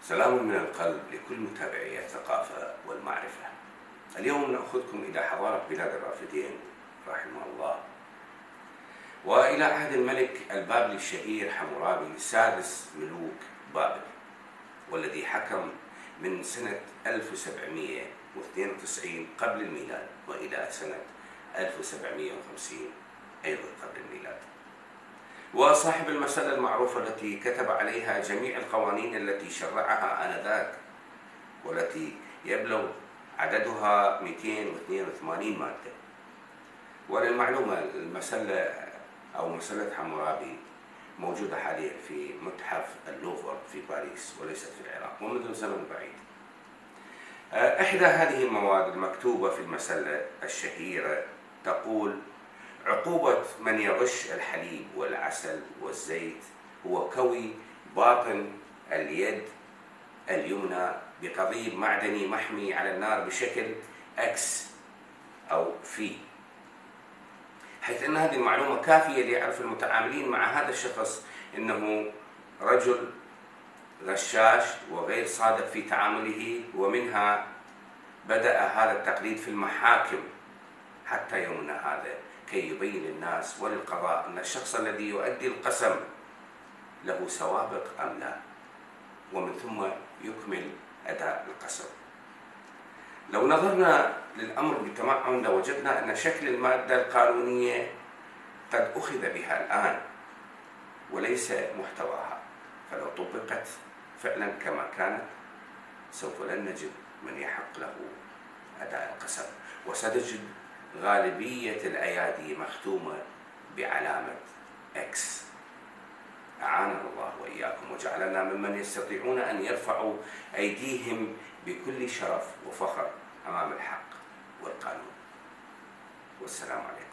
سلام من القلب لكل متابعي الثقافة والمعرفة. اليوم نأخذكم إلى حضارة بلاد الرافدين رحمه الله، وإلى عهد الملك البابلي الشهير حمورابي سادس ملوك بابل، والذي حكم من سنة 1792 قبل الميلاد وإلى سنة 1750 أيضا قبل الميلاد، وصاحب المسألة المعروفة التي كتب عليها جميع القوانين التي شرعها آنذاك، والتي يبلغ عددها 282 مادة. وللمعلومة المسألة أو مسألة حمورابي موجودة حاليا في متحف اللوفر في باريس وليست في العراق ومنذ زمن بعيد. إحدى هذه المواد المكتوبة في المسألة الشهيرة تقول: عقوبة من يغش الحليب والعسل والزيت هو كوي باطن اليد اليمنى بقضيب معدني محمي على النار بشكل X أو في، حيث أن هذه المعلومة كافية ليعرف المتعاملين مع هذا الشخص أنه رجل غشاش وغير صادق في تعامله. ومنها بدأ هذا التقليد في المحاكم حتى يومنا هذا، كي يبين للناس وللقضاء أن الشخص الذي يؤدي القسم له سوابق أم لا، ومن ثم يكمل أداء القسم. لو نظرنا للأمر بتمعن لوجدنا أن شكل المادة القانونية قد أخذ بها الآن وليس محتواها، فلو طبقت فعلا كما كانت سوف لن نجد من يحق له أداء القسم، وستجد غالبية الأيادي مختومة بعلامة X. أعاننا الله وإياكم وجعلنا ممن يستطيعون أن يرفعوا أيديهم بكل شرف وفخر أمام الحق والقانون. والسلام عليكم.